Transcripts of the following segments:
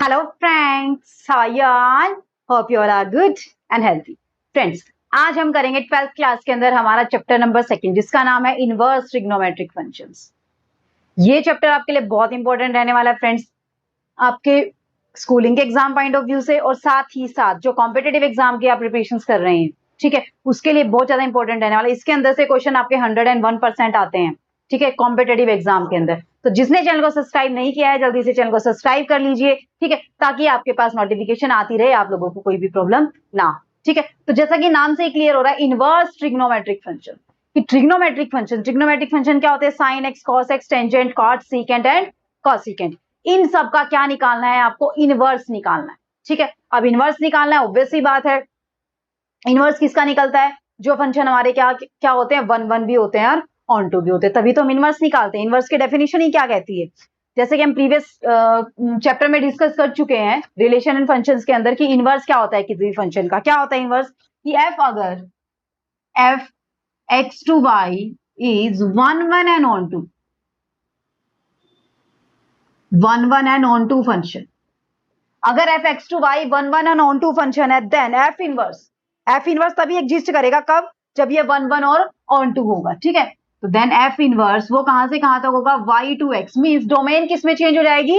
Hello friends, how are you all? Hope you all are good and healthy. Friends, आज हम करेंगे 12th class के अंदर हमारा चैप्टर नंबर 2 जिसका नाम है इनवर्स ट्रिग्नोमेट्रिक फंक्शंस। ये चैप्टर आपके लिए बहुत इंपॉर्टेंट रहने वाला है फ्रेंड्स, आपके स्कूलिंग के एग्जाम पॉइंट ऑफ व्यू से और साथ ही साथ जो कॉम्पिटेटिव एग्जाम की आप प्रिपरेशन कर रहे हैं, ठीक है, उसके लिए बहुत ज्यादा इंपॉर्टेंट रहने वाला है। इसके अंदर से क्वेश्चन आपके 101% आते हैं, ठीक है, कॉम्पिटेटिव एग्जाम के अंदर। तो जिसने चैनल को सब्सक्राइब नहीं किया है जल्दी से चैनल को सब्सक्राइब कर लीजिए, ठीक है, ताकि आपके पास नोटिफिकेशन आती रहे, आप लोगों को कोई भी प्रॉब्लम ना हो, ठीक है। तो जैसा कि नाम से क्लियर हो रहा है, इनवर्स ट्रिग्नोमेट्रिक फंक्शन। कि ट्रिग्नोमेट्रिक फंक्शन क्या होते हैं? Sine x, cos x, tangent, cot, secant and cosecant. इन सब का क्या निकालना है? आपको इनवर्स निकालना है, ठीक है। अब इनवर्स निकालना है, ऑब्वियस सी बात है। इनवर्स किसका निकलता है? जो फंक्शन हमारे क्या क्या होते हैं, 1 1 भी होते हैं और ऑन टू भी होते हैं, तभी तो हम इनवर्स निकालते हैं। इनवर्स की डेफिनेशन ही क्या कहती है? जैसे कि हम प्रीवियस चैप्टर में डिस्कस कर चुके हैं रिलेशन एंड फंक्शंस के अंदर, कि इनवर्स क्या होता है किसी भी फंक्शन का। क्या होता है इनवर्स? कि एफ अगर F x to y is 1 1 and onto, 1 1 and onto function, अगर F x to y 1 1 and onto function है, देन एफ इनवर्स तभी एग्जिस्ट करेगा। कब? जब ये 1 1 और ऑन टू होगा, ठीक है। तो देन एफ इनवर्स वो कहां से कहां तक होगा? y to x, means domain किस में चेंज हो जाएगी?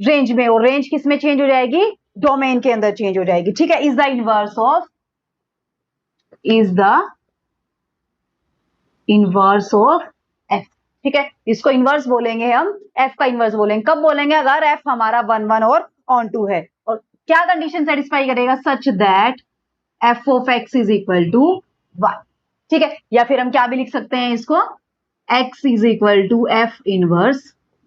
रेंज में। और रेंज किस में चेंज हो जाएगी? डोमेन के अंदर चेंज हो जाएगी, ठीक है। Is the inverse of f, ठीक है। इसको इनवर्स बोलेंगे हम, f का इनवर्स बोलेंगे। कब बोलेंगे? अगर f हमारा 1 1 और ऑन टू है। और क्या कंडीशन सेटिस्फाई करेगा? Such that f of x is equal to y, ठीक है। या फिर हम क्या भी लिख सकते हैं इसको, x is equal to f inverse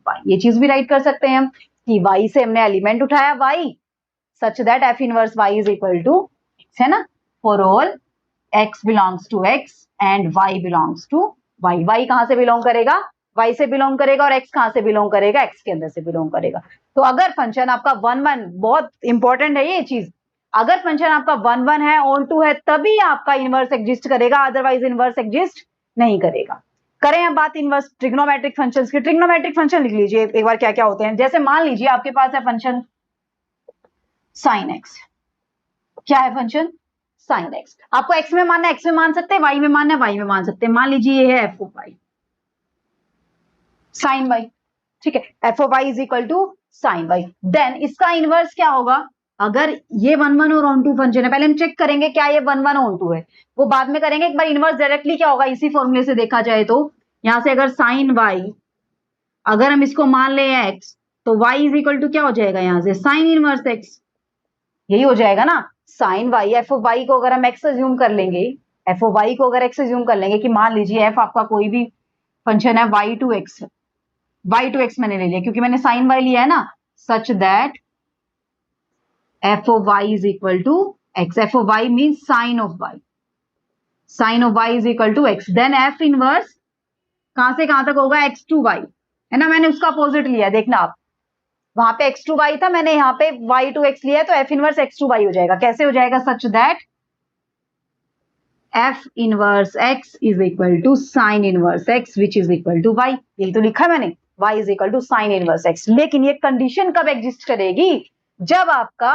y। ये चीज भी राइट कर सकते हैं हम कि y से हमने एलिमेंट उठाया y, such that f inverse y is equal to x, है ना। For all x belongs to x and y belongs to y। y कहां से बिलोंग करेगा? y से बिलोंग करेगा। और x कहां से बिलोंग करेगा? x के अंदर से बिलोंग करेगा। तो अगर फंक्शन आपका 1 1, बहुत इंपॉर्टेंट है ये चीज, अगर फंक्शन आपका 1 1 है, ऑन टू है, तभी आपका इनवर्स एग्जिस्ट करेगा, अदरवाइज इनवर्स एग्जिस्ट नहीं करेगा। करें अब बात इनवर्स ट्रिग्नोमेट्रिक फंक्शंस की। ट्रिग्नोमेट्रिक फंक्शन लिख लीजिए एक बार क्या क्या होते हैं। जैसे मान लीजिए आपके पास है फंक्शन साइन एक्स। क्या है फंक्शन? Sine x. आपको एक्स में मानना है एक्स में मान सकते हैं, वाई में मानना है वाई में मान सकते हैं। मान लीजिए ये है F of Y sine Y, ठीक है। F of Y is equal to sine Y. Then इसका इनवर्स क्या होगा? अगर ये 1 1 और ऑन टू फंक्शन है, पहले हम चेक करेंगे क्या ये 1 1 ऑन टू है, वो बाद में करेंगे। एक बार इनवर्स डायरेक्टली क्या होगा इसी फॉर्मूले से देखा जाए तो, यहां से अगर साइन वाई, अगर हम इसको मान ले एक्स, तो वाई इज इक्वल टू क्या हो जाएगा? यहां से साइन इनवर्स एक्स, यही हो जाएगा ना। Sine Y, F of Y को अगर हम एक्स अज्यूम कर लेंगे, एफ ऑफ वाई को अगर एक्स अज्यूम कर लेंगे, कि मान लीजिए एफ आपका कोई भी फंक्शन है Y to X, Y to X मैंने ले लिया क्योंकि मैंने साइन वाई लिया है ना, such that F of Y is equal to X. F of Y mean sine of Y, sine of Y is equal to X. Then F inverse कहां से कहां तक होगा? एक्स टू वाई, है ना। मैंने उसका अपोजिट लिया, देखना आप, वहां पे एक्स टू वाई था, मैंने यहाँ पे वाई टू एक्स लिया है, तो F inverse X to Y हो जाएगा। कैसे हो जाएगा? Such that F inverse x is equal to sine inverse X which is equal to Y. यही तो लिखा है मैंने, Y is equal to sine inverse X. लेकिन ये कंडीशन कब एग्जिस्ट करेगी? जब आपका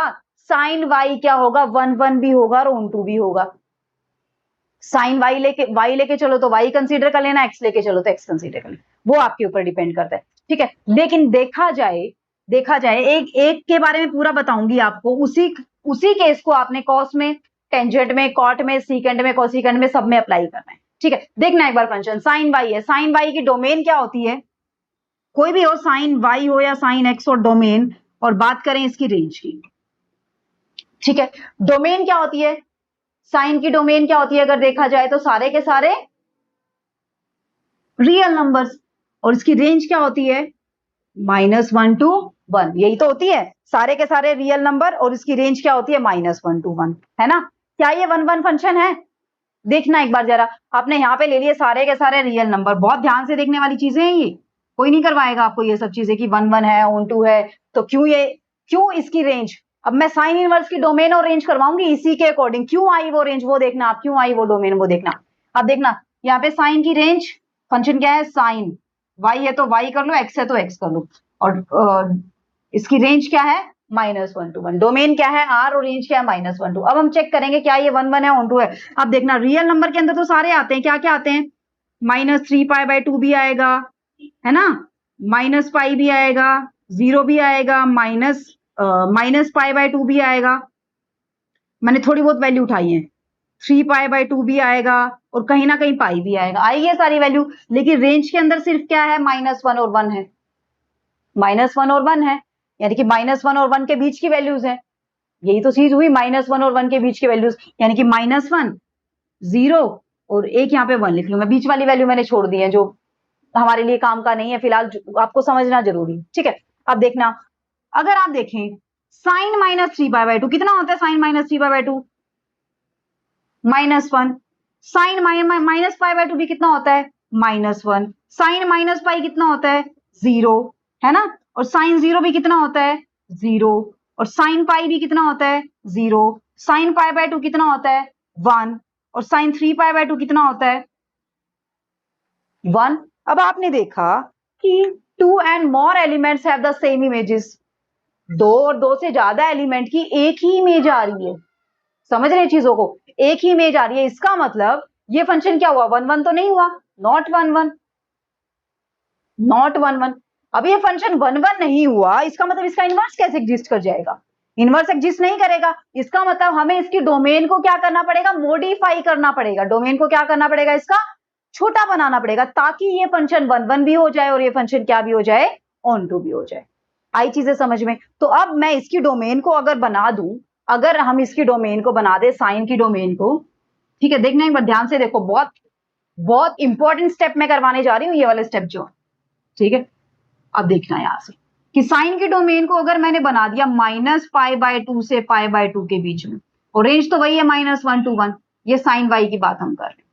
साइन वाई क्या होगा? 1 1 भी होगा और ऑन टू भी होगा। साइन वाई लेके चलो तो वाई कंसीडर कर लेना, एक्स लेके चलो तो एक्स कंसीडर कर लेना, वो आपके ऊपर डिपेंड करता है, ठीक है। लेकिन देखा जाए एक एक के बारे में पूरा बताऊंगी आपको, उसी केस को आपने कॉस में, टेंजेंट में, कॉट में, सीकेंट में, कोसिकेंट में, सब में अप्लाई करना है, ठीक है। देखना एक बार फंक्शन साइन वाई है, साइन वाई की डोमेन क्या होती है? कोई भी हो, साइन वाई हो या साइन एक्स और डोमेन, और बात करें इसकी रेंज की, ठीक है। डोमेन क्या होती है? साइन की डोमेन क्या होती है? अगर देखा जाए तो सारे के सारे रियल नंबर्स। और इसकी रेंज क्या होती है? -1 to 1, यही तो होती है, सारे के सारे रियल नंबर, और इसकी रेंज क्या होती है? -1 to 1, है ना। क्या ये 1 1 फंक्शन है? देखना एक बार जरा, आपने यहाँ पे ले लिए सारे के सारे रियल नंबर, बहुत ध्यान से देखने वाली चीजें हैं ये, कोई नहीं करवाएगा आपको ये सब चीजें कि 1 1 है, ऑन टू है, तो क्यों इसकी रेंज। अब मैं साइन इनवर्स की डोमेन और रेंज करवाऊंगी इसी के अकॉर्डिंग, क्यों आई वो रेंज वो देखना आप, क्यों आई वो डोमेन वो देखना। अब देखना यहाँ पे साइन की रेंज, फंक्शन क्या है? साइन वाई है तो वाई कर लो, एक्स है तो एक्स कर लो, और इसकी रेंज क्या है -1 to 1, डोमेन क्या है R और रेंज क्या है -1 to। अब हम चेक करेंगे क्या ये 1 1 है ऑन टू है। अब देखना रियल नंबर के अंदर तो सारे आते हैं, क्या क्या आते हैं, -3π/2 भी आएगा, है ना, -π भी आएगा, 0 भी आएगा, -π/2 भी आएगा। मैंने थोड़ी बहुत वैल्यू उठाई है, 3π/2 भी आएगा और कहीं ना कहीं पाई भी आएगा, आई है सारी वैल्यू। लेकिन रेंज के अंदर सिर्फ क्या है, -1 और 1 है, -1 और 1 है, यानी कि -1 और 1 के बीच की वैल्यूज है। यही तो चीज हुई, -1 और 1 के बीच की वैल्यूज, यानी कि -1 0 और एक यहाँ पे 1 लिख लूंगा, बीच वाली वैल्यू मैंने छोड़ दी है जो हमारे लिए काम का नहीं है फिलहाल, आपको समझना जरूरी, ठीक है। अब देखना, अगर आप देखें sin -3π/2 कितना होता है, sin -3π/2 -1, sin -π/2 भी कितना होता है -1, sin -π कितना होता है 0, है ना, और sin 0 भी कितना होता है 0, और sin π भी कितना होता है 0, sin π/2 कितना होता है 1, और sin 3π/2 कितना होता है 1। अब आपने देखा कि 2 and more elements have the same images, 2 और 2 से ज्यादा एलिमेंट की एक ही इमेज आ रही है, समझ रहे हैं चीजों को, एक ही इमेज आ रही है, इसका मतलब ये फंक्शन क्या हुआ 1 1 तो नहीं हुआ, नॉट 1 1, नॉट 1 1। अब ये फंक्शन 1 1 नहीं हुआ, इसका मतलब इसका इनवर्स कैसे एग्जिस्ट कर जाएगा, इनवर्स एग्जिस्ट नहीं करेगा, इसका मतलब हमें इसकी डोमेन को क्या करना पड़ेगा, मॉडिफाई करना पड़ेगा, डोमेन को क्या करना पड़ेगा, इसका छोटा बनाना पड़ेगा, ताकि ये फंक्शन 1 1 भी हो जाए और ये फंक्शन क्या भी हो जाए, ऑन टू भी हो जाए। आई चीजें समझ में। तो अब मैं इसकी डोमेन को अगर बना दूं, अगर हम इसकी डोमेन को बना दे, साइन की डोमेन को, ठीक है, देखना एक बार ध्यान से देखो, बहुत बहुत इंपॉर्टेंट स्टेप मैं करवाने जा रही हूँ, ये वाले स्टेप जो, ठीक है। अब देखना यहां से कि साइन की डोमेन को अगर मैंने बना दिया -π/2 से π/2 के बीच में, और रेंज तो वही है -1 to 1, ये साइन y की बात हम कर रहे हैं,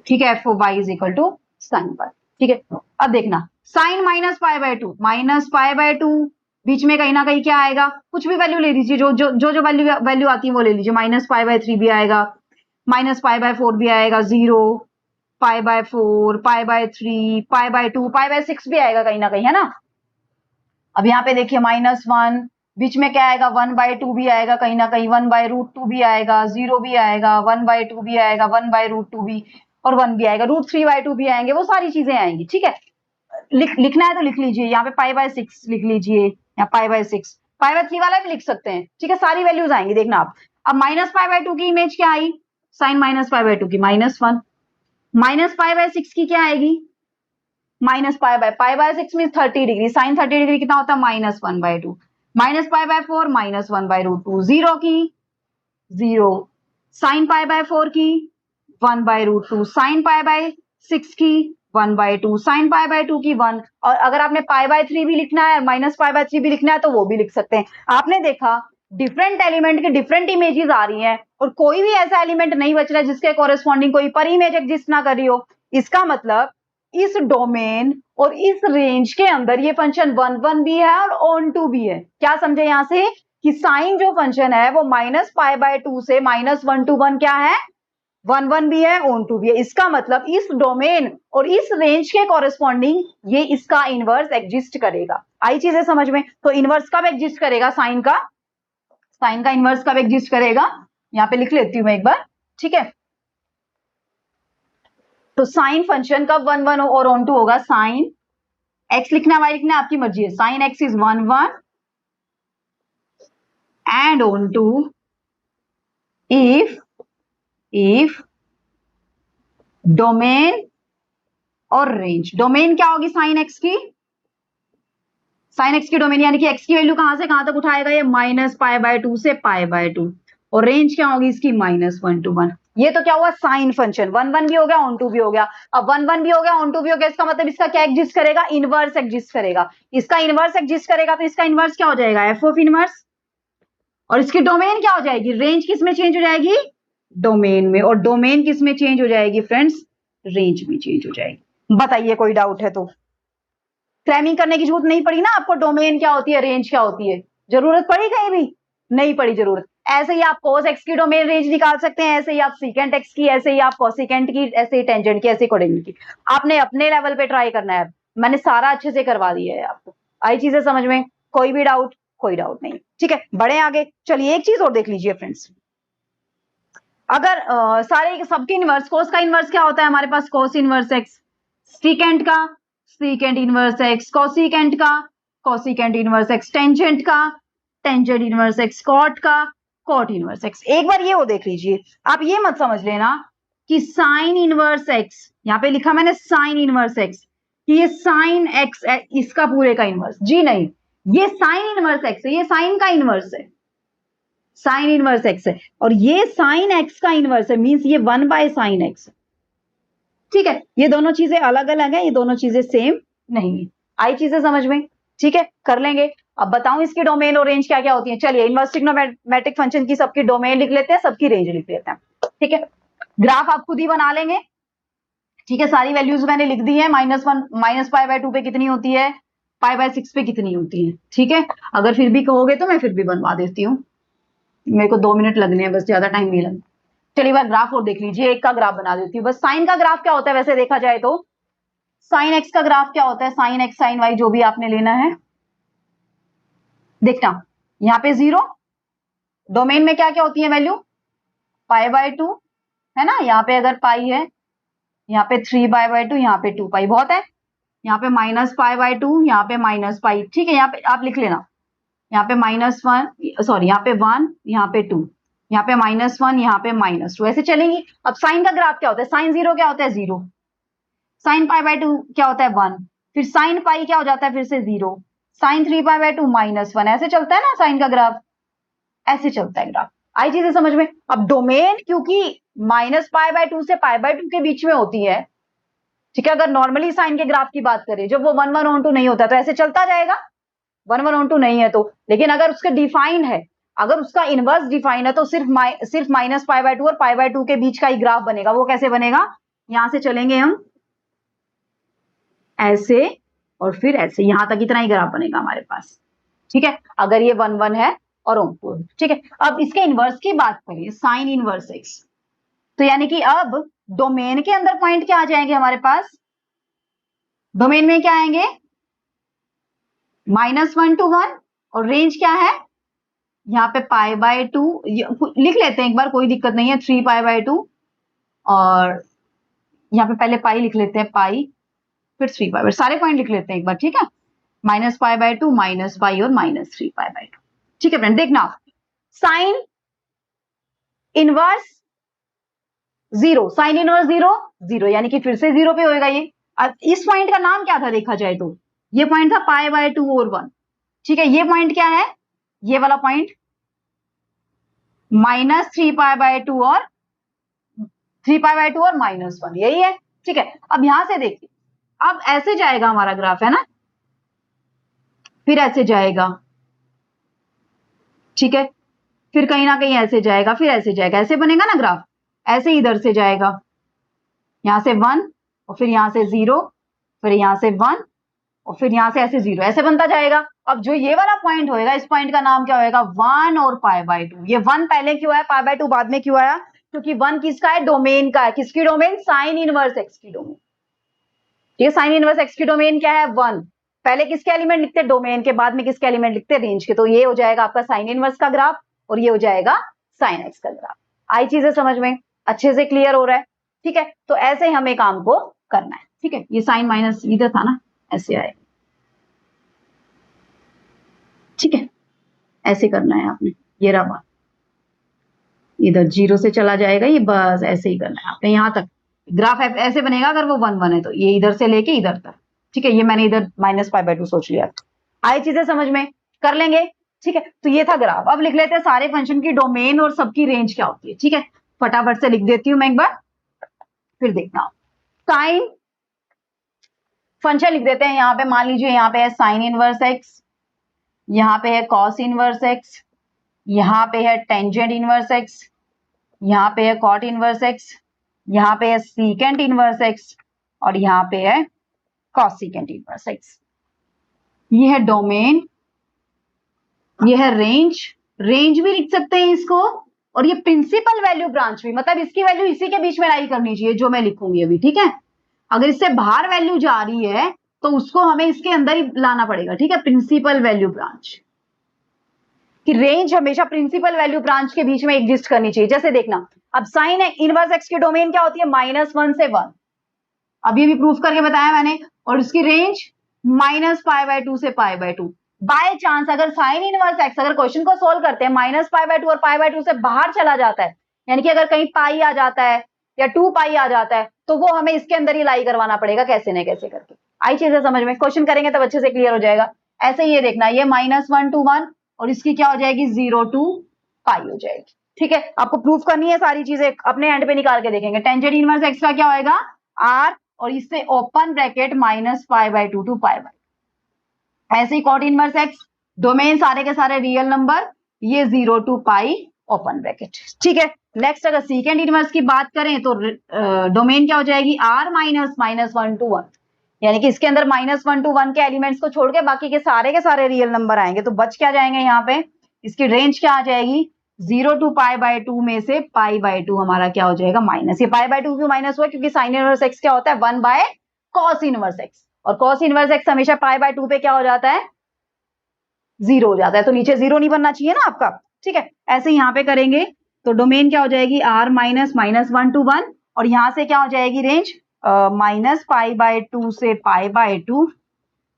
ठीक है, f of y is equal to sine y, ठीक है। अब देखना साइन -π/2, -π/2 बीच में कहीं ना कहीं क्या आएगा, कुछ भी वैल्यू ले लीजिए, जो वैल्यू आती है वो ले लीजिए, -π/3 भी आएगा, -π/4 भी आएगा, 0, π/4, π/3, π/2, π/6 भी आएगा कहीं ना कहीं, है ना। अब यहाँ पे देखिए -1, बीच में क्या आएगा 1/2 भी आएगा कहीं ना कहीं, 1/√2 भी आएगा, 0 भी आएगा, 1/2 भी आएगा, 1/√2 भी, और 1 भी आएगा, √3/2 भी आएंगे, वो सारी चीजें आएंगी, ठीक है। लिखना है तो लिख लीजिए, यहाँ पे π/6 लिख लीजिए, या π/6, π/3 वाला भी लिख सकते हैं, ठीक है, सारी वैल्यूज आएंगी, देखना आप। अब -π/2 की इमेज क्या आई, साइन -π/2 की -1, -π/6 की क्या आएगी, -π/6 मीन 30 डिग्री, साइन 30 डिग्री कितना होता है -1/2, -π/4 -1/√2, 0 की 0, साइन π/4 की 1/√2, साइन π/6 की 1/2, साइन π/2 की 1, और अगर आपने π/3 भी लिखना है, -π/3 भी लिखना है तो वो भी लिख सकते हैं। आपने देखा डिफरेंट एलिमेंट की डिफरेंट इमेजेस आ रही हैं, और कोई भी ऐसा एलिमेंट नहीं बच रहा जिसके कॉरेस्पॉन्डिंग कोई पर इमेज एग्जिस्ट ना कर रही हो। इसका मतलब इस डोमेन और इस रेंज के अंदर ये फंक्शन 1 1 भी है और ऑन टू भी है। क्या समझे यहां से कि साइन जो फंक्शन है वो -π/2 से -1 to 1 क्या है, 1 1 भी है, ऑन टू भी है। इसका मतलब इस डोमेन और इस रेंज के कॉरेस्पॉन्डिंग ये इसका इनवर्स एग्जिस्ट करेगा। आई चीजें समझ में। तो इनवर्स कब एग्जिस्ट करेगा, साइन का इनवर्स कब एग्जिस्ट करेगा, यहां पे लिख लेती हूं मैं एक बार, ठीक है। तो साइन फंक्शन कब 1 1 और ऑन टू होगा, साइन x लिखना y लिखना आपकी मर्जी है, sine x is 1 1 and onto if domain और रेंज, डोमेन क्या होगी साइन x की, साइन x की डोमेन यानी कि x की वैल्यू कहां से कहां तक उठाएगा, ये -π/2 से π/2, और रेंज क्या होगी इसकी -1 to 1। ये तो क्या हुआ साइन फंक्शन, 1 1 भी हो गया, ऑन टू भी हो गया। अब 1 1 भी हो गया, ऑन टू भी हो गया, इसका मतलब इसका क्या एग्जिस्ट करेगा, इनवर्स एग्जिस्ट करेगा। इसका इनवर्स एग्जिस्ट करेगा तो इसका इनवर्स क्या हो जाएगा, एफ ऑफ इनवर्स, और इसकी डोमेन क्या हो जाएगी, रेंज किस में चेंज हो जाएगी, डोमेन में, और डोमेन किस में चेंज हो जाएगी फ्रेंड्स, रेंज में चेंज हो जाएगी। बताइए कोई डाउट है तो। क्रैमिंग करने की जरूरत नहीं पड़ी ना आपको, डोमेन क्या होती है, रेंज क्या होती है, जरूरत पड़ी कहीं भी नहीं पड़ी जरूरत। ऐसे ही आप cos x की डोमेन रेंज निकाल सकते हैं, ऐसे ही आप secant x की, ऐसे ही आप cosecant की, ऐसे ही टेंजेंट की, ऐसे कोडेंट की। आपने अपने लेवल पे ट्राई करना है, मैंने सारा अच्छे से करवा दिया है आपको, आई चीजें समझ में? कोई भी डाउट? कोई डाउट नहीं, ठीक है, बढ़े आगे। चलिए एक चीज और देख लीजिए फ्रेंड्स, अगर सारे सबके इनवर्स, कोस का इनवर्स क्या होता है हमारे पास? Cos inverse x. सीकेंट का सीकेंट इनवर्स एक्स, कोसिकेंट का कोसिकेंट इनवर्स एक्स, टेंजेंट का टेंजेंट इनवर्स एक्स, कॉट का कॉट इनवर्स एक्स। एक बार ये वो देख लीजिए, आप ये मत समझ लेना कि साइन इनवर्स एक्स, यहाँ पे लिखा मैंने साइन इनवर्स एक्स, कि ये साइन एक्स इसका पूरे का इनवर्स, जी नहीं, ये साइन इनवर्स एक्स है, ये साइन का इनवर्स है, साइन इनवर्स एक्स है, और ये साइन एक्स का इनवर्स है, मींस ये 1/sin x, ठीक है। ये दोनों चीजें अलग अलग है, ये दोनों चीजें सेम नहीं है। आई चीजें समझ में? ठीक है, कर लेंगे। अब बताऊं इसकी डोमेन और रेंज क्या क्या होती है? चलिए इनवर्स ट्रिग्नोमेट्रिक फंक्शन की सबकी डोमेन लिख लेते हैं, सबकी रेंज लिख लेते हैं, ठीक है। ग्राफ आप खुद ही बना लेंगे, ठीक है, सारी वैल्यूज मैंने लिख दी है। -1 -π/2 पे कितनी होती है, π/6 पे कितनी होती है, ठीक है। अगर फिर भी कहोगे तो मैं फिर भी बनवा देती हूँ, मेरे को 2 मिनट लगने हैं बस, ज्यादा टाइम नहीं लगना। चलिए बार ग्राफ और देख लीजिए, एक का ग्राफ बना देती हूँ बस। साइन का ग्राफ क्या होता है वैसे देखा जाए तो? साइन एक्स का ग्राफ क्या होता है? साइन एक्स साइन वाई जो भी आपने लेना है, देखना यहाँ पे 0, डोमेन में क्या क्या होती है वैल्यू? π/2 है ना, यहाँ पे अगर पाई है, यहाँ पे 3π/2, यहाँ पे 2π बहुत है, यहाँ पे -π/2, यहाँ पे -π, ठीक है। यहाँ पे आप लिख लेना, यहाँ पे -1, सॉरी यहाँ पे 1, यहाँ पे 2, यहाँ पे -1, यहाँ पे -2, ऐसे चलेंगी। अब साइन का ग्राफ क्या होता है? साइन 0 क्या होता है? 0। साइन π/2 क्या होता है? 1। फिर साइन पाई क्या हो जाता है? फिर से 0। साइन 3π/2 -1, ऐसे चलता है ना साइन का ग्राफ, ऐसे चलता है ग्राफ। आई चीजें समझ में? अब डोमेन क्योंकि -π/2 से π/2 के बीच में होती है, ठीक है, अगर नॉर्मली साइन के ग्राफ की बात करें, जब वो 1/1/2 नहीं होता तो ऐसे चलता जाएगा, 1/1/2 नहीं है तो। लेकिन अगर उसका डिफाइन है, अगर उसका इनवर्स डिफाइन है तो सिर्फ -π/2 और π/2 के बीच का ही ग्राफ बनेगा। वो कैसे बनेगा? यहां से चलेंगे हम ऐसे और फिर ऐसे, यहां तक इतना ही ग्राफ बनेगा हमारे पास, ठीक है, अगर ये 1/1 है और ओम, ठीक है। अब इसके इनवर्स की बात करें, साइन इनवर्स एक्स, तो यानी कि अब डोमेन के अंदर पॉइंट क्या आ जाएंगे हमारे पास? डोमेन में क्या आएंगे? -1 to 1, और रेंज क्या है? यहाँ पे π/2 लिख लेते हैं एक बार, कोई दिक्कत नहीं है, 3π/2, और यहाँ पे पहले पाई लिख लेते हैं, पाई, फिर 3π, सारे पॉइंट लिख लेते हैं एक बार, ठीक है। -π/2, -π और -3π/2, ठीक है फ्रेंड। देखना साइन इनवर्स 0, साइन इनवर्स 0 0, यानी कि फिर से 0 पे होएगा ये। अब इस पॉइंट का नाम क्या था देखा जाए तो? ये पॉइंट था π/2 और 1, ठीक है। ये पॉइंट क्या है? ये वाला पॉइंट -3π/2 और 3π/2 और -1, यही है, ठीक है। अब यहां से देखिए, अब ऐसे जाएगा हमारा ग्राफ, है ना, फिर ऐसे जाएगा, ठीक है, फिर कहीं ना कहीं ऐसे जाएगा, फिर ऐसे जाएगा, ऐसे बनेगा ना ग्राफ। ऐसे इधर से जाएगा, यहां से 1 और फिर यहां से 0, फिर यहां से 1 और फिर यहां से ऐसे 0, ऐसे बनता जाएगा। अब जो ये वाला पॉइंट होएगा, इस पॉइंट का नाम क्या होएगा? 1 और π/2। ये 1 पहले क्यों आया, π/2 बाद में क्यों आया? क्योंकि 1 किसका है? डोमेन का है। किसकी डोमेन? साइन इनवर्स एक्स की डोमेन, ठीक है। साइन इनवर्स एक्स की डोमेन क्या है? 1। पहले किसके एलिमेंट लिखते हैं? डोमेन के, बाद में किसके एलिमेंट लिखते हैं? रेंज के। तो ये हो जाएगा आपका साइन इनवर्स का ग्राफ, और ये हो जाएगा साइन एक्स का ग्राफ। आई चीजें समझ में? अच्छे से क्लियर हो रहा है, ठीक है। तो ऐसे हमें काम को करना है, ठीक है। ये साइन माइनस इधर था ना, ऐसे आएगा, ठीक है, ऐसे करना है आपने। ये रहा, इधर 0 से चला जाएगा ये, बस ऐसे ही करना है आपने यहां तक। ग्राफ ऐसे बनेगा अगर वो 1 1 है तो, ये इधर से लेके इधर तक, ठीक है। ये मैंने इधर -π/2 सोच लिया। आई चीजें समझ में? कर लेंगे, ठीक है। तो ये था ग्राफ। अब लिख लेते हैं सारे फंक्शन की डोमेन और सबकी रेंज क्या होती है, ठीक है। फटाफट से लिख देती हूँ मैं एक बार, फिर देखना। साइन फंक्शन लिख देते हैं, यहाँ पे मान लीजिए, यहाँ पे है साइन इनवर्स एक्स, यहाँ पे है कॉस इनवर्स एक्स, यहाँ पे है टेंजेंट इनवर्स एक्स, यहाँ पे है कॉट इनवर्स एक्स, यहाँ पे है सीकेंट इनवर्स एक्स, और यहाँ पे है कॉसिकेंट इनवर्स एक्स। ये है डोमेन, ये है रेंज, रेंज भी लिख सकते हैं इसको, और ये प्रिंसिपल वैल्यू ब्रांच भी, मतलब इसकी वैल्यू इसी के बीच में लाई करनी चाहिए जो मैं लिखूंगी अभी, ठीक है। अगर इससे बाहर वैल्यू जा रही है तो उसको हमें इसके अंदर ही लाना पड़ेगा, ठीक है, प्रिंसिपल वैल्यू ब्रांच कि रेंज हमेशा प्रिंसिपल वैल्यू ब्रांच के बीच में एग्जिस्ट करनी चाहिए। जैसे देखना, अब साइन इनवर्स एक्स की डोमेन क्या होती है, -1 से 1, अभी भी प्रूफ करके बताया मैंने, और उसकी रेंज -π/2 से π/2। बाय चांस अगर साइन इनवर्स एक्स, अगर क्वेश्चन को सोल्व करते हैं, -π/2 और π/2 से बाहर चला जाता है, यानी कि अगर कहीं पाई आ जाता है या 2π आ जाता है, तो वो हमें इसके अंदर ही लाई करवाना पड़ेगा, कैसे न कैसे करके। आई चीजें समझ में, क्वेश्चन करेंगे तब अच्छे से क्लियर हो जाएगा। ऐसे ही ये देखना, ये -1 to 1 और इसकी क्या हो जाएगी, 0 to π हो जाएगी, ठीक है। आपको प्रूफ करनी है सारी चीजें, अपने एंड पे निकाल के देखेंगे। टेंजेंट इनवर्स एक्स का क्या होएगा, r, और इससे ओपन ब्रैकेट -π/2 to π/2। ऐसे ही कॉट इनवर्स एक्स, डोमेन सारे के सारे रियल नंबर, ये 0 to π ओपन ब्रैकेट, ठीक है। नेक्स्ट अगर सीकेंड इनवर्स की बात करें तो डोमेन क्या हो जाएगी, r -1 to 1, यानी कि इसके अंदर -1 to 1 के एलिमेंट्स को छोड़ के बाकी के सारे रियल नंबर आएंगे, तो बच क्या जाएंगे यहाँ पे, इसकी रेंज क्या आ जाएगी, 0 to π/2 में से π/2 हमारा क्या हो जाएगा, माइनस। ये π/2 क्यों माइनस हुआ, क्योंकि साइन इनवर्स एक्स क्या होता है, 1/cos इनवर्स एक्स, और cos इनवर्स एक्स हमेशा π/2 पे क्या हो जाता है, 0 हो जाता है, तो नीचे 0 नहीं बनना चाहिए ना आपका, ठीक है। ऐसे यहाँ पे करेंगे तो डोमेन क्या हो जाएगी, r -1 to 1, और यहाँ से क्या हो जाएगी रेंज, -π/2 से π/2,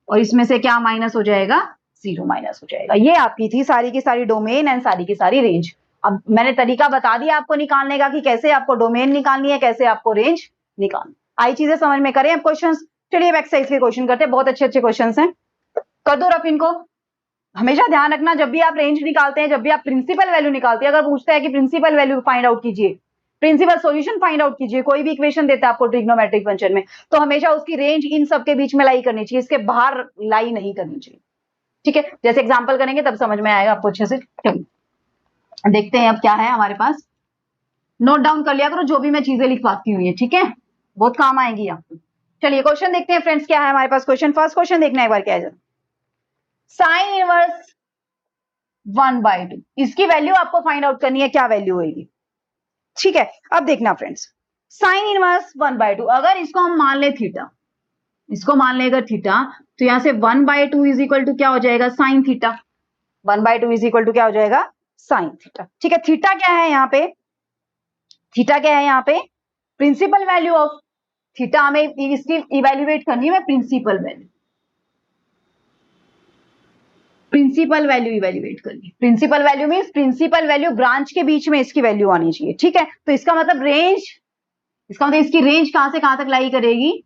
और इसमें से क्या माइनस हो जाएगा, 0 माइनस हो जाएगा। ये आपकी थी सारी की सारी डोमेन एंड सारी की सारी रेंज। अब मैंने तरीका बता दिया आपको निकालने का कि कैसे आपको डोमेन निकालनी है, कैसे आपको रेंज निकालनी। आई चीजें समझ में, करें अब क्वेश्चन। चलिए अब एक्सरसाइज के क्वेश्चन करते हैं, बहुत अच्छे अच्छे क्वेश्चन हैं, कर दो रफ इनको। हमेशा ध्यान रखना, जब भी आप रेंज निकालते हैं, जब भी आप प्रिंसिपल वैल्यू निकालते हैं, अगर पूछता है कि प्रिंसिपल वैल्यू फाइंड आउट कीजिए, प्रिंसिपल सॉल्यूशन फाइंड आउट कीजिए, कोई भी इक्वेशन देता है आपको ट्रिग्नोमेट्रिक फंक्शन में, तो हमेशा उसकी रेंज इन सब के बीच में लाई करनी चाहिए, इसके बाहर लाई नहीं करनी चाहिए, ठीक है। जैसे एग्जांपल करेंगे तब समझ में आएगा आपको अच्छे से। चलिए देखते हैं अब क्या है हमारे पास, नोट डाउन कर लिया करो जो भी मैं चीजें लिखवाती हूँ, ठीक है, बहुत काम आएंगी आपको। चलिए क्वेश्चन देखते हैं फ्रेंड्स, क्या है हमारे पास क्वेश्चन। फर्स्ट क्वेश्चन देखना एक बार, क्या है, साइन इनवर्स 1/2, इसकी वैल्यू आपको फाइंड आउट करनी है, क्या वैल्यू होगी, ठीक है। अब देखना फ्रेंड्स, साइन इनवर्स 1/2, अगर इसको हम मान ले थीटा, इसको मान ले अगर थीटा, तो यहां से 1/2 इज इक्वल टू क्या हो जाएगा, sine theta. 1/2 is equal to क्या हो जाएगा, साइन थीटा, ठीक है। थीटा क्या है यहाँ पे, थीटा क्या है यहाँ पे, प्रिंसिपल वैल्यू ऑफ थीटा, हमें इसकी इवेल्युएट करनी है, principal value, principal value evaluate करनी। Principal value means principal value branch के बीच में इसकी वैल्यू आनी चाहिए, ठीक है। तो इसका मतलब रेंज, इसका मतलब इसकी रेंज कहां से कहां तक लाई करेगी,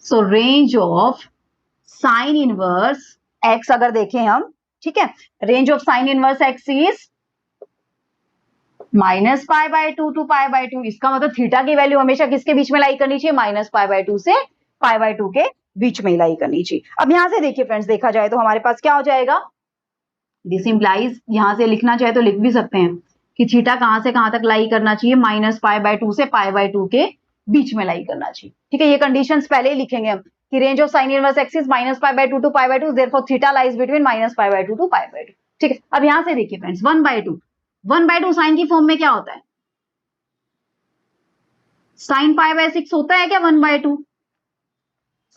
so range of sine inverse x अगर देखें हम, ठीक है, range of sine inverse x is -π/2 to π/2, इसका मतलब थीटा की वैल्यू हमेशा किसके बीच में लाई करनी चाहिए, -π/2 से π/2 के बीच में लाई करनी चाहिए। अब यहां से देखिए फ्रेंड्स, देखा जाए तो हमारे पास क्या हो जाएगा, दिस इंप्लाइज, यहां से लिखना चाहे तो लिख भी सकते हैं कि थीटा कहां से कहां तक लाई करना चाहिए, -π/2 से π/2 के बीच में लाई करना चाहिए, ठीक है। ये कंडीशंस पहले ही लिखेंगे हम कि range of sine inverse x is -π/2 to π/2, therefore theta lies between -π/2 to π/2, ठीक है। अब यहां से देखिए फ्रेंड्स, 1/2 साइन की फॉर्म में क्या होता है, साइन π/6 होता है क्या, 1/2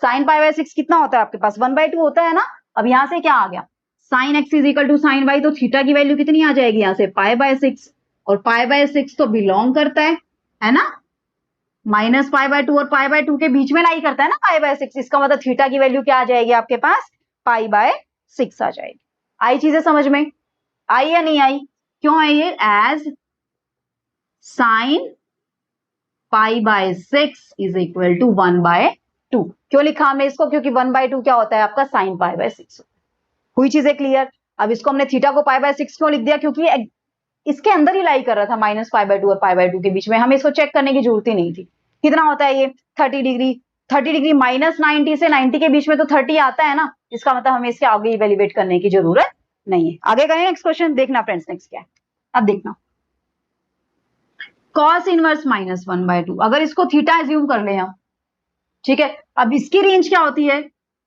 साइन π/6 कितना होता है आपके पास, 1/2 होता है ना। अब यहां से क्या आ गया, sine X is equal to sine Y, तो थीटा की वैल्यू कितनी आ जाएगी यहां से, π/6, और π/6 तो बिलोंग करता है ना, -π/2 और π/2 के बीच में लाई करता है ना π/6, इसका मतलब थीटा की वैल्यू क्या आ जाएगी आपके पास, π/6 आ जाएगी। आई चीजें समझ में, आई या नहीं आई, क्यों आई है, as sine π/6 is equal to 1/2, क्यों लिखा हमने इसको, क्योंकि 1/2 क्या होता है आपका, साइन π/6। हुई चीजें क्लियर। अब इसको हमने थीटा को π/6 क्यों लिख दिया, क्योंकि इसके अंदर ही लाई कर रहा था, -π/2 और π/2 के बीच में, हमें इसको चेक करने की जरूरत ही नहीं थी। कितना होता है ये, 30 डिग्री, 30 डिग्री -90 से 90 के बीच में तो 30 आता है ना, इसका मतलब हमें इसके आगे इवेल्युएट करने की जरूरत नहीं है। आगे करें नेक्स्ट क्वेश्चन, देखना फ्रेंड्स नेक्स्ट क्या है। अब देखना, cos इनवर्स -1/2, अगर इसको थीटा एज्यूम कर ले हम, ठीक है। अब इसकी रेंज क्या होती है,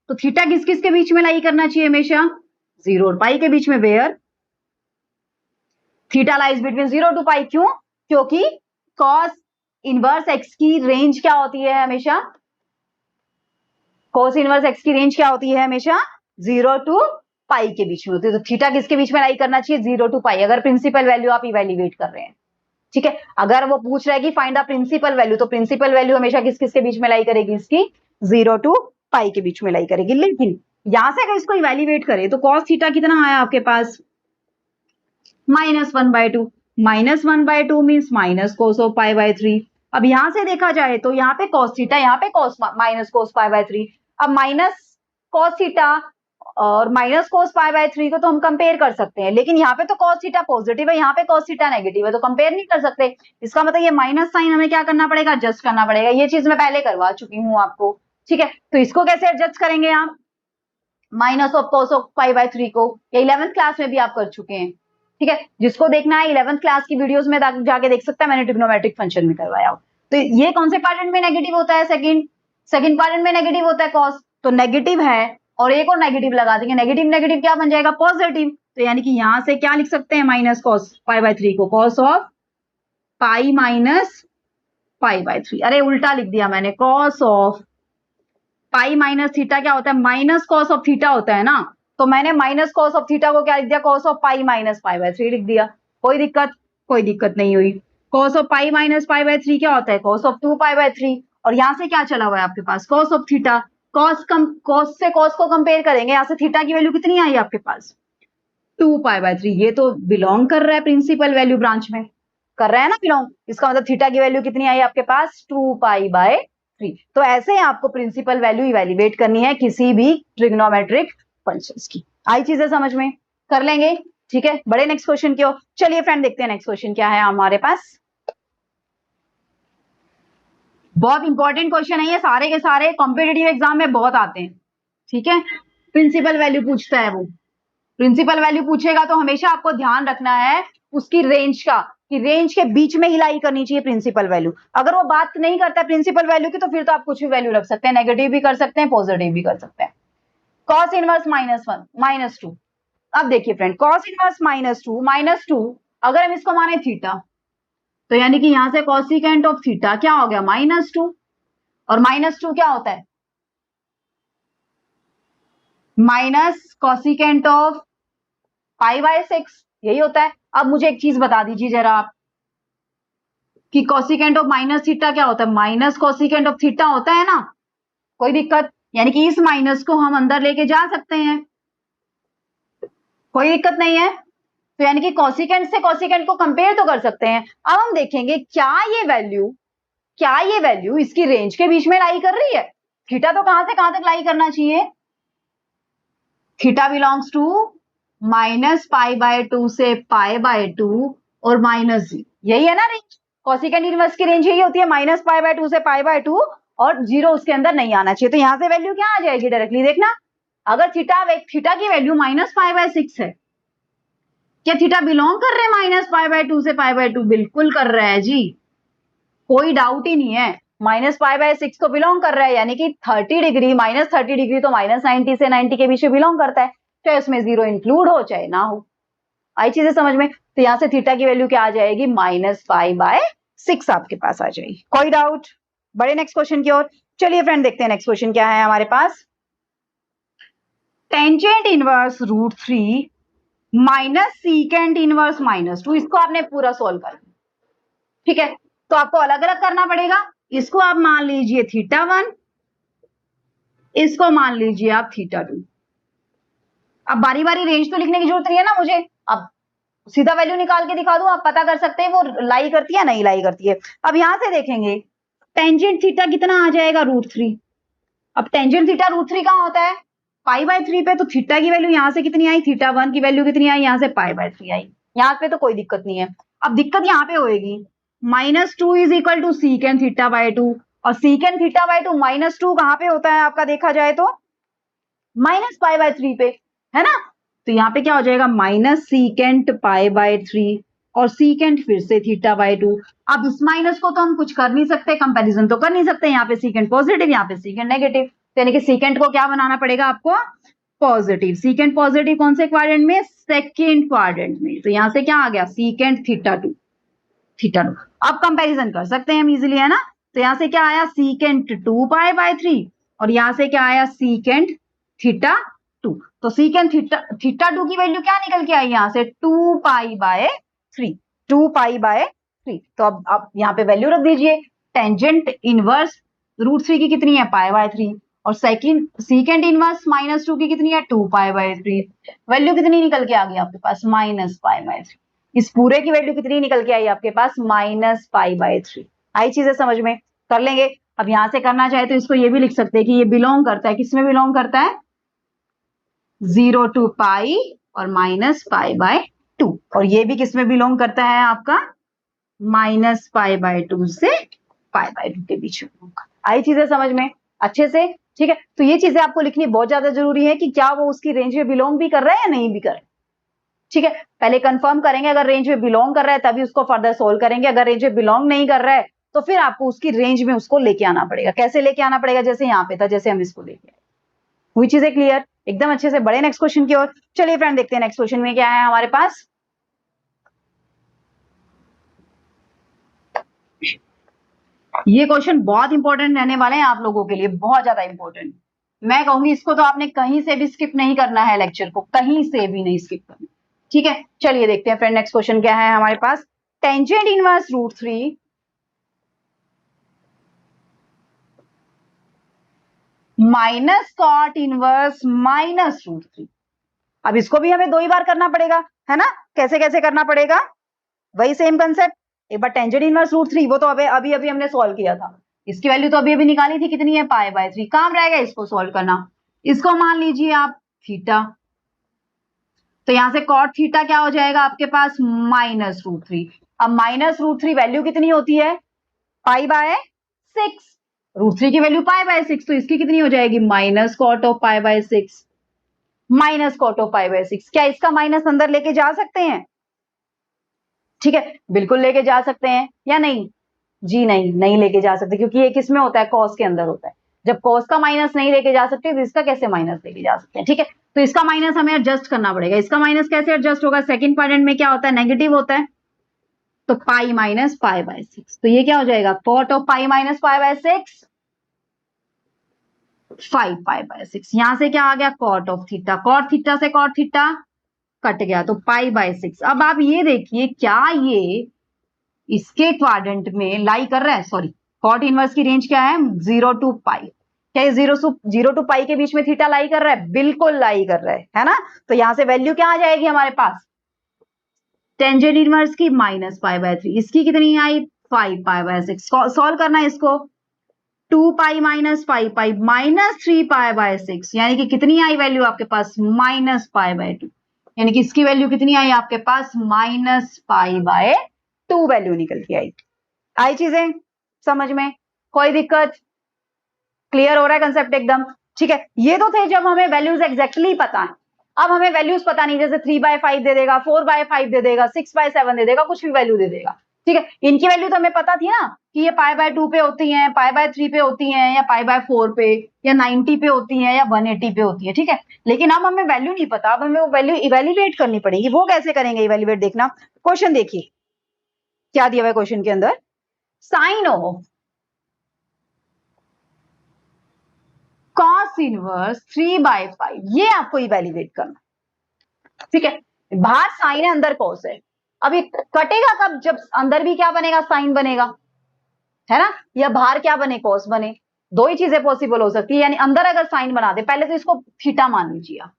तो थीटा किस किस के बीच में लाई करना चाहिए, हमेशा 0 और पाई के बीच में, where theta lies between 0 to pi, क्यों, क्योंकि cos इनवर्स एक्स की रेंज क्या होती है हमेशा cos इनवर्स x की रेंज क्या होती है हमेशा 0 to पाई के बीच में होती है, तो थीटा किसके बीच में लाई करना चाहिए 0 to पाई, अगर प्रिंसिपल वैल्यू आप इवेल्युएट कर रहे हैं। ठीक है, अगर वो पूछ रहा है कि फाइंड द प्रिंसिपल वैल्यू, तो प्रिंसिपल वैल्यू हमेशा किस किसके बीच में लाई करेगी, इसकी 0 to पाई के बीच में लाई करेगी। लेकिन यहां से अगर इसको इवेल्युएट करें तो cos थीटा कितना आया आपके पास -1/2, -1/2 means minus cos of pi by 3। अब यहां से देखा जाए तो यहाँ पे cos थीटा, यहाँ पे cos minus cos pi by 3। अब माइनस cos थीटा और माइनस कोस पाई बाय 3 को तो हम कंपेयर कर सकते हैं, लेकिन यहाँ पे तो cos थीटा पॉजिटिव है, यहाँ पे cos थीटा नेगेटिव है, तो कंपेयर नहीं कर सकते। इसका मतलब ये माइनस साइन हमें क्या करना पड़ेगा, एडजस्ट करना पड़ेगा। ये चीज मैं पहले करवा चुकी हूँ आपको। ठीक है, तो इसको कैसे एडजस्ट करेंगे आप, minus of cos of pi by 3 को, ये 11th क्लास में भी आप कर चुके हैं। ठीक है, जिसको देखना है 11th क्लास की वीडियोस में जाके देख सकता है, मैंने ट्रिग्नोमेट्रिक फंक्शन में करवाया हो। तो ये कौन से क्वाड्रेंट में नेगेटिव होता है, सेकंड क्वाड्रेंट में नेगेटिव होता है cos, तो नेगेटिव है और एक और नेगेटिव लगा देंगे, नेगेटिव नेगेटिव क्या बन जाएगा पॉजिटिव। तो यानी कि यहां से क्या लिख सकते हैं, माइनस cos पाई बाय 3 को cos of pi minus pi by 3, अरे उल्टा लिख दिया मैंने, cos of pi minus theta क्या होता है, माइनस cos ऑफ थीटा होता है ना, तो मैंने माइनस cos ऑफ थीटा को क्या लिख दिया, cos of pi minus pi by 3 लिख दिया। कोई दिक्कत नहीं हुई। cos of pi minus pi by 3 क्या होता है, cos ऑफ 2 पाई बाय 3, और यहां से क्या चला हुआ है आपके पास cos ऑफ थीटा, cos से cos को कंपेयर करेंगे, यहां से थीटा की वैल्यू कितनी आई आपके पास 2 पाई बाय 3, ये तो बिलोंग कर रहा है प्रिंसिपल वैल्यू ब्रांच में, कर रहा है ना बिलोंग, इसका मतलब थीटा की वैल्यू कितनी आई आपके पास 2 पाई बाय 3। तो ऐसे ही आपको प्रिंसिपल वैल्यू इवेल्युएट करनी है किसी भी ट्रिग्नोमेट्रिक फंक्शंस की। आई चीजें समझ में, कर लेंगे। ठीक है, बड़े नेक्स्ट क्वेश्चन की ओर चलिए फ्रेंड, देखते हैं नेक्स्ट क्वेश्चन क्या है हमारे पास। बहुत इंपॉर्टेंट क्वेश्चन है ये, सारे के सारे कॉम्पिटिटिव एग्जाम में बहुत आते हैं। ठीक है, प्रिंसिपल वैल्यू पूछता है वो, प्रिंसिपल वैल्यू पूछेगा तो हमेशा आपको ध्यान रखना है उसकी रेंज का, कि रेंज के बीच में ही लाई करनी चाहिए प्रिंसिपल वैल्यू। अगर वो बात नहीं करता है प्रिंसिपल वैल्यू की, तो फिर तो आप कुछ भी वैल्यू रख सकते हैं, नेगेटिव भी कर सकते हैं, पॉजिटिव भी कर सकते हैं। cos इनवर्स -1 -2, अब देखिए फ्रेंड, cos इनवर्स -2 अगर हम इसको माने थीटा, तो यानी कि यहां से कॉसिकेंट ऑफ थीटा क्या हो गया -2, और -2 क्या होता है, minus cosecant of pi by 6, यही होता है। अब मुझे एक चीज बता दीजिए जरा आप, कि कॉसिकेंट ऑफ माइनस थीटा क्या होता है, माइनस कॉसिकेंट ऑफ थीटा होता है ना। कोई दिक्कत, यानी कि इस माइनस को हम अंदर लेके जा सकते हैं, कोई दिक्कत नहीं है। तो यानी कि कॉसिकेंट से कॉसिकेंट को कंपेयर तो कर सकते हैं। अब हम देखेंगे क्या ये वैल्यू इसकी रेंज के बीच में लाई कर रही है। थीटा तो कहां से कहां तक लाई करना चाहिए, थीटा बिलोंग्स टू -π/2 से π/2 और -0, यही है ना रेंज, कॉसिकेंट इनवर्स की रेंज यही होती है -π/2 से π/2, और 0 उसके अंदर नहीं आना चाहिए। तो यहां से वैल्यू क्या आ जाएगी डायरेक्टली, देखना, अगर थीटा की वैल्यू -π/6 है, क्या थीटा बिलोंग कर रहे हैं -π/2 से π/2, बिल्कुल कर रहा है जी, कोई डाउट ही नहीं है, -π/6 को बिलोंग कर रहा है, यानी कि 30 डिग्री -30 डिग्री तो -90 से 90 के बीच में बिलोंग करता है, चाहे उसमें 0 इंक्लूड हो चाहे ना हो। आई चीजें समझ में, तो यहां से थीटा की वैल्यू क्या आ जाएगी -π/6 आपके पास आ जाएगी। कोई डाउट, बड़े नेक्स्ट क्वेश्चन की ओर चलिए फ्रेंड, देखते हैं नेक्स्ट क्वेश्चन क्या है हमारे पास। Tangent inverse √3 minus secant inverse -2, इसको आपने पूरा सोल्व कर लिया। ठीक है, तो आपको अलग अलग करना पड़ेगा, इसको आप मान लीजिए θ1, इसको मान लीजिए आप θ2। अब बारी बारी रेंज तो लिखने की जरूरत नहीं है ना मुझे, अब सीधा वैल्यू निकाल के दिखा दूं, आप पता कर सकते हैं वो लाई करती है नहीं लाई करती है। अब यहां से देखेंगे टेंजेंट थीटा कितना आ जाएगा √3, अब टेंजेंट थीटा √3 कहां होता है π/3 पे, तो थीटा की वैल्यू यहां से कितनी आई, θ1 की वैल्यू कितनी आई, यहां से π/3 आई, यहां पे तो कोई दिक्कत नहीं है। अब दिक्कत यहां पे होएगी, -2 इज इक्वल टू सीकेंट θ/2, और सीकेंट θ/2 -2 कहां पे होता है आपका देखा जाए तो -π/3 पे, है ना। तो यहाँ पे क्या हो जाएगा, माइनस सीकेंट π/3 और सीकेंट फिर से θ/2। अब इस माइनस को तो हम कुछ कर नहीं सकते, कंपैरिजन तो कर नहीं सकते, यहाँ पे सीकेंट पॉजिटिव, यहाँ पे सीकेंट नेगेटिव, यानी कि सीकेंट को क्या बनाना पड़ेगा आपको पॉजिटिव। सीकेंट पॉजिटिव कौन से क्वाड्रेंट में, सेकेंड क्वाड्रेंट में, तो यहां से क्या आ गया सीकेंट θ2। अब कंपैरिजन कर सकते हैं हम इजीली, है ना। तो यहां से क्या आया सीकेंट 2 π/3 और यहां से क्या आया सीकेंट थीटा 2। तो सीकेंट थीटा 2 की वैल्यू क्या निकल के आई यहां से 2 पाई बाय 3, 2 पाई बाय 3। तो अब यहाँ पे वैल्यू रख दीजिए। टेंजेंट इनवर्स √3 की कितनी है पाई बाय 3, और सीकेंट इनवर्स -2 की कितनी है 2 पाई बाय 3। वैल्यू कितनी निकल के आ गई आपके पास -π/3। इस पूरे की वैल्यू कितनी निकल के आई आपके पास -π/3। आई चीजें समझ में, कर लेंगे। अब यहां से करना चाहे तो इसको ये भी लिख सकते हैं कि ये बिलोंग करता है, किसमें बिलोंग करता है 0 to पाई और -π/2, और ये भी किसमें बिलोंग करता है आपका -π/2 से π/2 के बीच में। आई चीजें समझ में अच्छे से, ठीक है। तो ये चीजें आपको लिखनी बहुत ज्यादा जरूरी है कि क्या वो उसकी रेंज में बिलोंग भी कर रहा है या नहीं भी कर रहा है, ठीक है। पहले कंफर्म करेंगे, अगर रेंज में बिलोंग कर रहा है तभी उसको फर्दर सोल्व करेंगे। अगर रेंज में बिलोंग नहीं कर रहा है तो फिर आपको उसकी रेंज में उसको लेके आना पड़ेगा। कैसे लेके आना पड़ेगा, जैसे यहाँ पे था, जैसे हम इसको लेके आए। हुई चीजें क्लियर एकदम अच्छे से। बड़े नेक्स्ट क्वेश्चन की ओर। चलिए फ्रेंड देखते हैं नेक्स्ट क्वेश्चन में क्या है हमारे पास। ये क्वेश्चन बहुत इंपॉर्टेंट रहने वाले हैं आप लोगों के लिए, बहुत ज्यादा इंपॉर्टेंट। मैं कहूंगी इसको तो आपने कहीं से भी स्किप नहीं करना है, लेक्चर को कहीं से भी नहीं स्किप करना, ठीक है। चलिए देखते हैं फ्रेंड नेक्स्ट क्वेश्चन क्या है हमारे पास। Tangent inverse √3 minus cot inverse -√3। अब इसको भी हमें 2 ही बार करना पड़ेगा, है ना। कैसे कैसे करना पड़ेगा, वही सेम कंसेप्ट। एक बार टेंजेंट इनवर्स √3 वो तो अभी अभी हमने सॉल्व किया था, इसकी वैल्यू तो अभी अभी निकाली थी, कितनी है π/3। काम रहेगा इसको सॉल्व करना। इसको मान लीजिए आप थीटा, तो यहां से कॉट थीटा क्या हो जाएगा आपके पास -√3। अब -√3 वैल्यू कितनी होती है π/6, √3 की वैल्यू π/6, तो इसकी कितनी हो जाएगी -cot ऑफ π/6। -cot ऑफ π/6, क्या इसका माइनस अंदर लेके जा सकते हैं, ठीक है, बिल्कुल लेके जा सकते हैं या नहीं जी, नहीं लेके जा सकते, क्योंकि ये किस में होता है कॉस के अंदर होता है। जब कॉस का माइनस नहीं लेके जा सकते तो इसका कैसे माइनस लेके जा सकते हैं, ठीक है। तो इसका माइनस हमें एडजस्ट करना पड़ेगा। इसका माइनस कैसे एडजस्ट होगा, सेकंड क्वाड्रेंट में क्या होता है नेगेटिव होता है, तो पाई माइनस π/6। तो ये क्या हो जाएगा कॉट ऑफ पाई माइनस π/6 5 π/6। यहां से क्या आ गया cot of theta, cot theta से कॉट थीटा कट गया तो π/6। अब आप ये देखिए क्या ये इसके क्वाड्रेंट में लाई कर रहा है, सॉरी कॉट इनवर्स की रेंज क्या है 0 to π। क्या ये 0 to π के बीच में थीटा लाई कर रहा है, बिल्कुल लाई कर रहा है ना। तो यहां से वैल्यू क्या आ जाएगी हमारे पास टेंजेंट इनवर्स की -π/3, इसकी कितनी आई 5 π/6। सॉल्व करना है इसको, 2 पाई माइनस 5 पाई -3 π/6, यानी कि कितनी आई वैल्यू आपके पास -π/2, यानी कि इसकी वैल्यू कितनी आई आपके पास -π/2 वैल्यू निकल के आई चीजें समझ में, कोई दिक्कत, क्लियर हो रहा है कंसेप्ट एकदम, ठीक है। ये तो थे जब हमें वैल्यूज एग्जैक्टली पता है। अब हमें वैल्यूज पता नहीं, जैसे 3/5 दे देगा, 4/5 दे देगा, 6/7 दे देगा, कुछ भी वैल्यू दे देगा, ठीक है। इनकी वैल्यू तो हमें पता थी ना कि ये π/2 पे होती है, π/3 पे होती है, या π/4 पे, या 90 पे होती है, या 180 पे होती है, ठीक है। लेकिन अब हमें वैल्यू नहीं पता, अब हमें वो वैल्यू इवेल्युएट करनी पड़ेगी। वो कैसे करेंगे इवेल्युएट, देखना क्वेश्चन देखिए क्या दिया हुआ है क्वेश्चन के अंदर। साइन ऑफ cos इनवर्स 3/5, ये आपको इवेल्युएट करना, ठीक है। बाहर साइन है, अंदर cos है। अब ये कटेगा कब, जब अंदर भी क्या बनेगा साइन बनेगा, है ना, या बाहर क्या बने cos बने। दो ही चीजें पॉसिबल हो सकती है, यानी अंदर अगर साइन बना दे, पहले तो इसको थीटा मान लीजिए आप,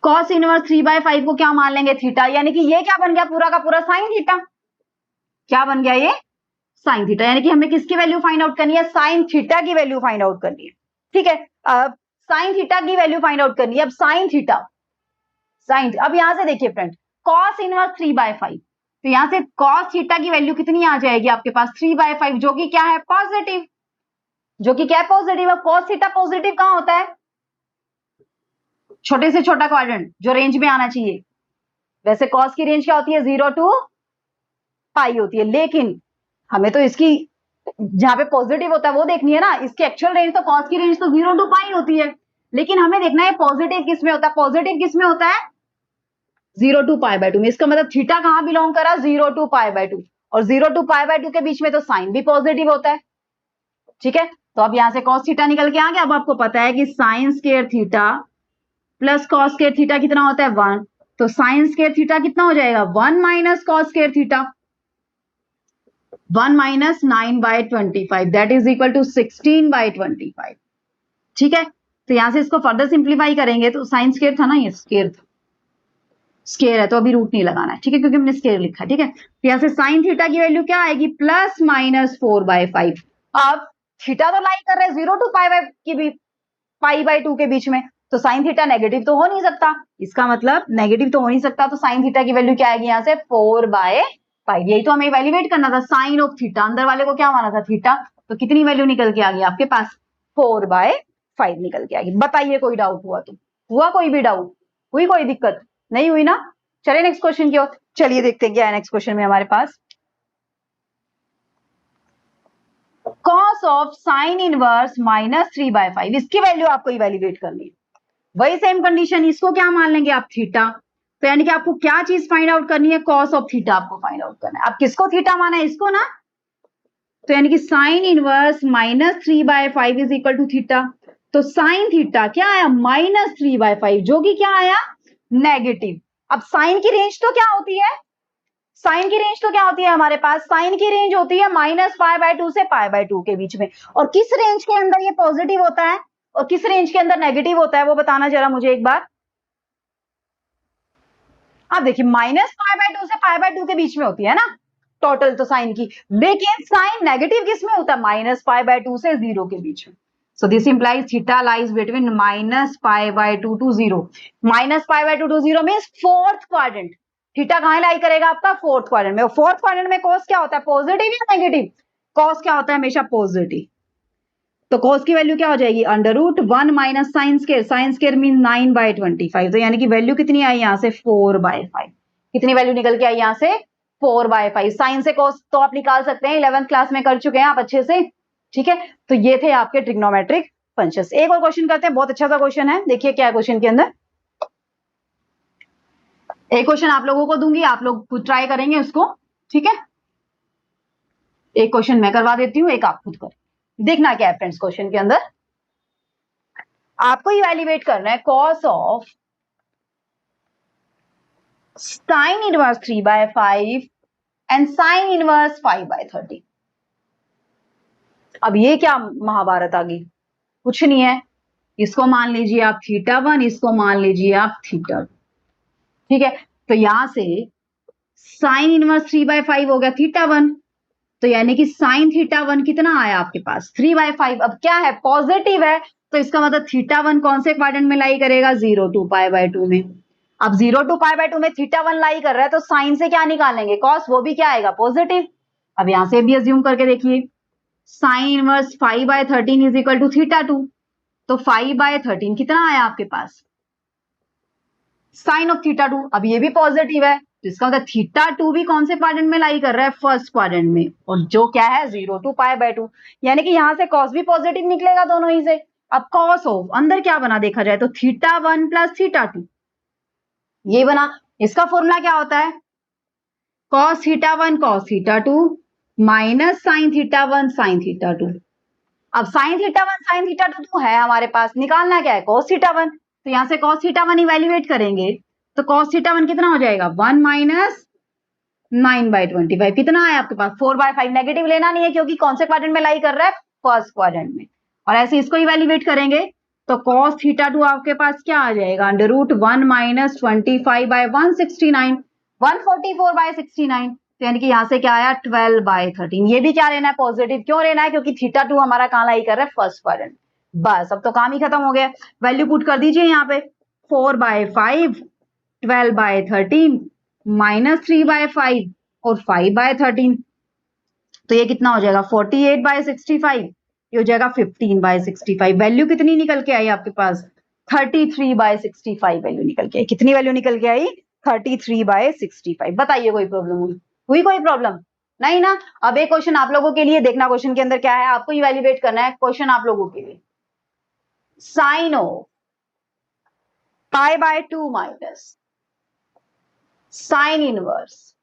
cos इनवर्स 3/5 को क्या मान लेंगे थीटा, यानी कि ये क्या बन गया पूरा का पूरा साइन थीटा। क्या बन गया ये साइन थीटा, यानी कि हमें किसकी वैल्यू फाइंड आउट करनी है साइन थीटा की वैल्यू फाइंड आउट करनी है, ठीक है। अब साइन थीटा की वैल्यू फाइंड आउट करनी है। अब साइन थीटा अब यहां से देखिए फ्रेंड cos इनवर्स 3/5, तो यहां से cos थीटा की वैल्यू कितनी आ जाएगी आपके पास 3/5, जो कि क्या है पॉजिटिव, जो कि क्या है पॉजिटिव। अब cos थीटा पॉजिटिव कहां होता है, छोटे से छोटा क्वाड्रेंट जो रेंज में आना चाहिए। वैसे cos की रेंज क्या होती है 0 to पाई होती है, लेकिन हमें तो इसकी जहां पे पॉजिटिव होता है वो देखनी है ना। इसकी एक्चुअल रेंज तो cos की रेंज तो 0 to पाई होती है, लेकिन हमें देखना है पॉजिटिव किस में होता है, पॉजिटिव किस में होता है 0 to π/2 में। इसका मतलब थीटा कहां बिलोंग करा 0 to π/2, और 0 to π/2 के बीच में तो साइन भी पॉजिटिव होता है, ठीक है। तो अब यहाँ से cos थीटा निकल के आ गया। अब आपको पता है कि sine square theta plus cos square theta कितना होता है 1, तो साइन स्क्वायर थीटा कितना हो जाएगा 1 minus cos square theta, 1 minus 9/25 that is equal to 16/25। ठीक है, तो यहां से इसको फर्दर सिंप्लीफाई करेंगे तो साइन स्क्वायर था ना, ये स्क्वायर था, स्क्वायर है तो अभी रूट नहीं लगाना है, ठीक है, क्योंकि हमने स्क्वायर लिखा है। ठीक है, तो यहां से साइन थीटा की वैल्यू क्या आएगी प्लस माइनस 4/5। अब थीटा तो लाई कर रहे हैं 0 टू पाई/2 के बीच में, तो साइन थीटा नेगेटिव तो हो नहीं सकता, इसका मतलब नेगेटिव तो हो नहीं सकता, तो साइन थीटा की वैल्यू क्या आएगी यहाँ से 4/5। यही तो हमें इवेल्युएट करना था, साइन ऑफ थीटा, अंदर वाले को क्या माना था थीटा, तो कितनी वैल्यू निकल के आ गई आपके पास 4/5 निकल के आ गई। बताइए कोई डाउट हुआ तो, हुआ कोई भी डाउट, हुई कोई दिक्कत नहीं हुई ना? चलिए नेक्स्ट क्वेश्चन की ओर, चलिए देखते हैं क्या है नेक्स्ट क्वेश्चन में हमारे पास। cos ऑफ साइन इनवर्स -3/5, इसकी वैल्यू आपको इवेल्युएट करनी है। वही सेम कंडीशन, इसको क्या मान लेंगे आप थीटा, तो यानी कि आपको क्या चीज फाइंड आउट करनी है, कॉस ऑफ थीटा आपको फाइंड आउट करना है। आप किसको थीटा माना है, इसको ना, तो यानी कि sine inverse -3/5 is equal to theta, तो साइन थीटा क्या आया -3/5, जो कि क्या आया नेगेटिव। अब साइन की रेंज तो क्या होती है, साइन की रेंज तो क्या होती है हमारे पास, साइन की रेंज होती है -π/2 से π/2 के बीच में, और किस रेंज के अंदर ये पॉजिटिव होता है और किस रेंज के अंदर नेगेटिव होता है वो बताना जरा मुझे एक बार। आप देखिए -π/2 से π/2 के बीच में होती है ना टोटल तो साइन की, लेकिन साइन नेगेटिव किस में होता है -π/2 से 0 के बीच में। So this implies theta lies between -π/2 to 0, -π/2 to 0 means fourth quadrant. Theta कहां लाई करेगा आपका फोर्थ क्वाड्रेंट में, फोर्थ क्वाड्रेंट में कॉस क्या होता है पॉजिटिव या नेगेटिव, कॉस क्या होता है हमेशा पॉजिटिव, तो cos की वैल्यू क्या हो जाएगी √1 माइनस साइन स्केयर मीन 9/25, तो यानी कि वैल्यू कितनी आई यहाँ से 4/5, कितनी वैल्यू निकल के आई यहाँ से 4/5। साइन से cos तो आप निकाल सकते हैं, 11th क्लास में कर चुके हैं आप अच्छे से। ठीक है, तो ये थे आपके ट्रिग्नोमेट्रिक फंक्शंस। एक और क्वेश्चन करते हैं, बहुत अच्छा सा क्वेश्चन है, देखिए क्या है क्वेश्चन के अंदर। एक क्वेश्चन आप लोगों को दूंगी, आप लोग खुद ट्राई करेंगे उसको, ठीक है, एक क्वेश्चन मैं करवा देती हूँ, एक आप खुद करें, देखना क्या है फ्रेंड्स क्वेश्चन के अंदर। आपको इवेल्युएट करना है cos of sine inverse 3/5 and sine inverse 5/30। अब ये क्या महाभारत आ गई, कुछ नहीं है, इसको मान लीजिए आप θ1, इसको मान लीजिए आप θ2। ठीक है, तो यहां से साइन इनवर्स 3/5 हो गया θ1, तो यानी कि साइन θ1 कितना आया आपके पास 3/5। अब क्या है पॉजिटिव है, तो इसका मतलब θ1 कौन से क्वाड्रेंट में लाई करेगा 0 टू π/2 में। अब 0 टू π/2 में θ1 लाई कर रहा है, तो साइन से क्या निकालेंगे cos, वो भी क्या आएगा पॉजिटिव। अब यहां से भी अज्यूम करके देखिए, sine inverse 5/13 is equal to θ2, तो 5/13 कितना आया आपके पास साइन ऑफ θ2। अब ये भी पॉजिटिव है, तो इसका मतलब θ2 भी कौन से क्वाड्रेंट में लाई कर रहा है फर्स्ट क्वाड्रेंट में, और जो क्या है 0 टू π/2, यानी कि यहां से cos भी पॉजिटिव निकलेगा दोनों ही से। अब cos ऑफ अंदर क्या बना देखा जाए तो θ1 प्लस θ2, ये बना। इसका फॉर्मूला क्या होता है cos θ1 cos θ2 minus sine θ1 sine θ2। अब साइन θ1 साइन θ2 तो है हमारे पास, निकालना क्या है cos θ1, तो यहां से cos θ1 इवेल्युएट करेंगे, तो cos θ1 कितना हो जाएगा 1 माइनस 9/25, कितना है आपके पास 4/5। नेगेटिव लेना नहीं है क्योंकि कौन से क्वाड्रेंट में लाई कर रहा है फर्स्ट क्वाड्रेंट में, और ऐसे इसको इवेल्युएट करेंगे तो cos θ2 आपके पास क्या आ जाएगा √1 माइनस 25/169, 144/69, तो यानी कि यहां से क्या आया 12/13। ये भी क्या लेना है पॉजिटिव, क्यों लेना है क्योंकि θ2 हमारा कहां लाई कर रहा है फर्स्ट क्वाड्रेंट। बस अब तो काम ही खत्म हो गया, वैल्यू पुट कर दीजिए यहाँ पे 4/5 12/13 -3/5 और 5/13, तो ये कितना हो जाएगा 48/65, ये हो जाएगा 15/65। वैल्यू कितनी निकल के आई आपके पास 33/65 वैल्यू निकल के आई। कितनी वैल्यू निकल के आई 33/65। बताइए कोई प्रॉब्लम हुई कोई प्रॉब्लम नहीं ना। अब एक क्वेश्चन आप लोगों के लिए, देखना क्वेश्चन के अंदर क्या है, आपको इवेल्युएट करना है क्वेश्चन आप लोगों के लिए। Sine of π/2 minus sine inverse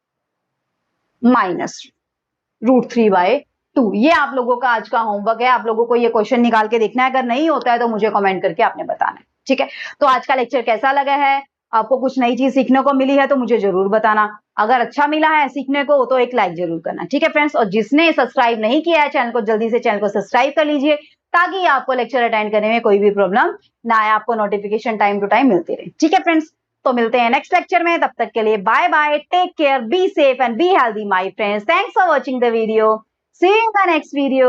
-√3/2 2। ये आप लोगों का आज का होमवर्क है। आप लोगों को ये क्वेश्चन निकाल के देखना है। अगर नहीं होता है तो मुझे कमेंट करके आपने बताना है। ठीक है, तो आज का लेक्चर कैसा लगा है? आपको कुछ नई चीज सीखने को मिली है तो मुझे जरूर बताना। अगर अच्छा मिला है सीखने को तो एक लाइक जरूर करना। ठीक है फ्रेंड्स, और जिसने सब्सक्राइब नहीं किया है चैनल को, जल्दी से चैनल को सब्सक्राइब कर लीजिए ताकि आपको लेक्चर अटेंड करने में कोई भी प्रॉब्लम ना आए, आपको नोटिफिकेशन टाइम टू टाइम मिलती रहे। ठीक है फ्रेंड्स, तो मिलते हैं नेक्स्ट लेक्चर में। तब तक के लिए bye bye, take care, be safe and be healthy my friends. Thanks for watching the video. See you in the next video.